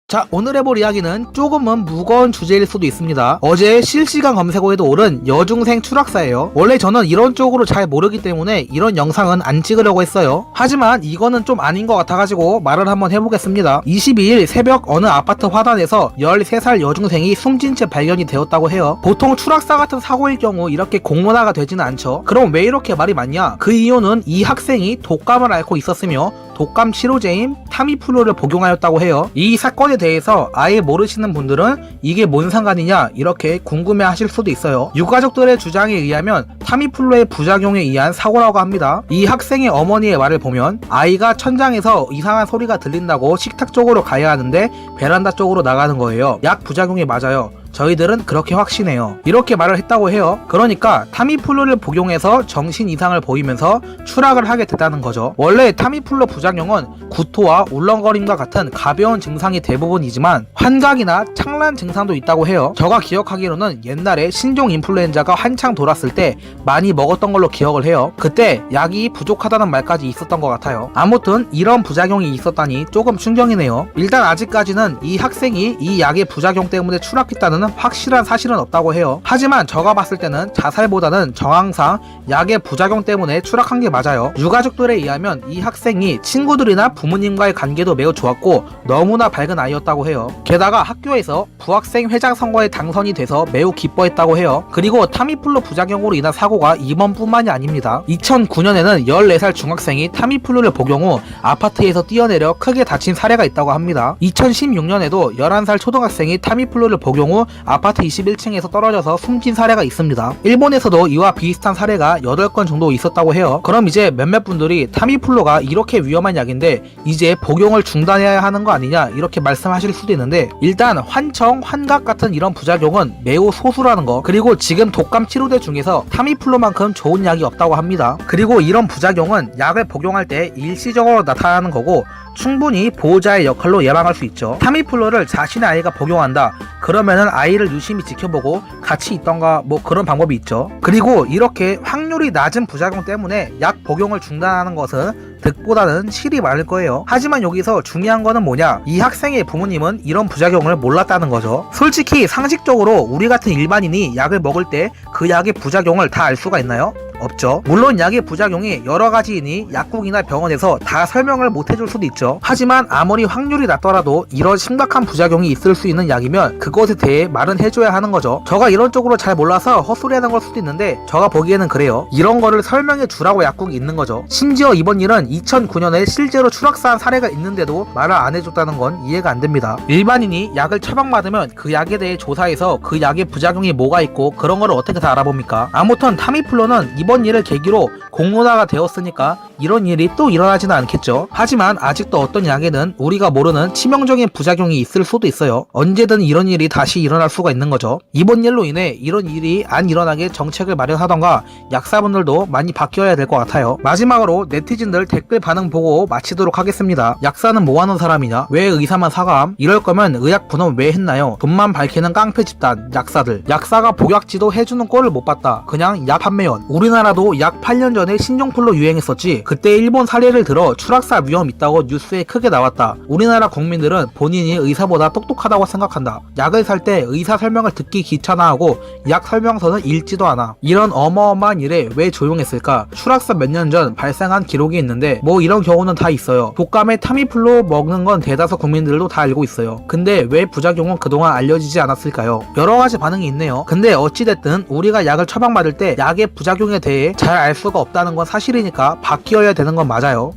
자, 오늘 해볼 이야기는 조금은 무거운 주제일 수도 있습니다. 어제 실시간 검색어에도 오른 여중생 추락사예요. 원래 저는 이런 쪽으로 잘 모르기 때문에 이런 영상은 안 찍으려고 했어요. 하지만 이거는 좀 아닌 것 같아가지고 말을 한번 해보겠습니다. 22일 새벽 어느 아파트 화단에서 13살 여중생이 숨진 채 발견이 되었다고 해요. 보통 추락사 같은 사고일 경우 이렇게 공론화가 되지는 않죠. 그럼 왜 이렇게 말이 많냐? 그 이유는 이 학생이 독감을 앓고 있었으며 독감 치료제인 타미플루를 복용하였다고 해요. 이 사건에 대해서 아예 모르시는 분들은 이게 뭔 상관이냐 이렇게 궁금해 하실 수도 있어요. 유가족들의 주장에 의하면 타미플루의 부작용에 의한 사고라고 합니다. 이 학생의 어머니의 말을 보면 아이가 천장에서 이상한 소리가 들린다고 식탁 쪽으로 가야 하는데 베란다 쪽으로 나가는 거예요. 약 부작용이 맞아요. 저희들은 그렇게 확신해요. 이렇게 말을 했다고 해요. 그러니까 타미플루를 복용해서 정신 이상을 보이면서 추락을 하게 됐다는 거죠. 원래 타미플루 부작용은 구토와 울렁거림과 같은 가벼운 증상이 대부분이지만 환각이나 창란 증상도 있다고 해요. 제가 기억하기로는 옛날에 신종 인플루엔자가 한창 돌았을 때 많이 먹었던 걸로 기억을 해요. 그때 약이 부족하다는 말까지 있었던 것 같아요. 아무튼 이런 부작용이 있었다니 조금 충격이네요. 일단 아직까지는 이 학생이 이 약의 부작용 때문에 추락했다는 확실한 사실은 없다고 해요. 하지만 제가 봤을 때는 자살보다는 정황상 약의 부작용 때문에 추락한 게 맞아요. 유가족들에 의하면 이 학생이 친구들이나 부모님과의 관계도 매우 좋았고 너무나 밝은 아이였다고 해요. 게다가 학교에서 부학생 회장 선거에 당선이 돼서 매우 기뻐했다고 해요. 그리고 타미플루 부작용으로 인한 사고가 이번뿐만이 아닙니다. 2009년에는 14살 중학생이 타미플루를 복용 후 아파트에서 뛰어내려 크게 다친 사례가 있다고 합니다. 2016년에도 11살 초등학생이 타미플루를 복용 후 아파트 21층에서 떨어져서 숨진 사례가 있습니다. 일본에서도 이와 비슷한 사례가 8건 정도 있었다고 해요. 그럼 이제 몇몇 분들이 타미플루가 이렇게 위험한 약인데 이제 복용을 중단해야 하는 거 아니냐 이렇게 말씀하실 수도 있는데 일단 환청, 환각 같은 이런 부작용은 매우 소수라는 거, 그리고 지금 독감 치료제 중에서 타미플루만큼 좋은 약이 없다고 합니다. 그리고 이런 부작용은 약을 복용할 때 일시적으로 나타나는 거고 충분히 보호자의 역할로 예방할 수 있죠. 타미플루를 자신의 아이가 복용한다 그러면은 아이를 유심히 지켜보고 같이 있던가 뭐 그런 방법이 있죠. 그리고 이렇게 확률이 낮은 부작용 때문에 약 복용을 중단하는 것은 득보다는 실이 많을 거예요. 하지만 여기서 중요한 거는 뭐냐, 이 학생의 부모님은 이런 부작용을 몰랐다는 거죠. 솔직히 상식적으로 우리 같은 일반인이 약을 먹을 때 그 약의 부작용을 다 알 수가 있나요? 없죠. 물론 약의 부작용이 여러 가지이니 약국이나 병원에서 다 설명을 못 해줄 수도 있죠. 하지만 아무리 확률이 낮더라도 이런 심각한 부작용이 있을 수 있는 약이면 그것에 대해 말은 해줘야 하는 거죠. 제가 이런 쪽으로 잘 몰라서 헛소리하는 걸 수도 있는데 제가 보기에는 그래요. 이런 거를 설명해 주라고 약국이 있는 거죠. 심지어 이번 일은 2009년에 실제로 추락사한 사례가 있는데도 말을 안 해줬다는 건 이해가 안 됩니다. 일반인이 약을 처방받으면 그 약에 대해 조사해서 그 약의 부작용이 뭐가 있고 그런 거를 어떻게 다 알아봅니까? 아무튼 타미플루는 이번 일을 계기로 공론화가 되었으니까 이런 일이 또 일어나지는 않겠죠. 하지만 아직도 어떤 약에는 우리가 모르는 치명적인 부작용이 있을 수도 있어요. 언제든 이런 일이 다시 일어날 수가 있는 거죠. 이번 일로 인해 이런 일이 안 일어나게 정책을 마련하던가 약사분들도 많이 바뀌어야 될 것 같아요. 마지막으로 네티즌들 댓글 반응 보고 마치도록 하겠습니다. 약사는 뭐하는 사람이냐? 왜 의사만 사과함? 이럴 거면 의학 분업 왜 했나요? 돈만 밝히는 깡패 집단 약사들. 약사가 복약지도 해주는 꼴을 못 봤다. 그냥 약 판매원. 우리나라도 약 8년 전에 신종플루 유행했었지. 그때 일본 사례를 들어 추락사 위험 있다고 뉴스에 크게 나왔다. 우리나라 국민들은 본인이 의사보다 똑똑하다고 생각한다. 약을 살 때 의사 설명을 듣기 귀찮아하고 약 설명서는 읽지도 않아. 이런 어마어마한 일에 왜 조용했을까? 추락사 몇 년 전 발생한 기록이 있는데 뭐 이런 경우는 다 있어요. 독감에 타미플루 먹는 건 대다수 국민들도 다 알고 있어요. 근데 왜 부작용은 그동안 알려지지 않았을까요? 여러 가지 반응이 있네요. 근데 어찌됐든 우리가 약을 처방받을 때 약의 부작용에 대해 잘 알 수가 없다는 건 사실이니까 바뀌어야 되는 건 맞아요.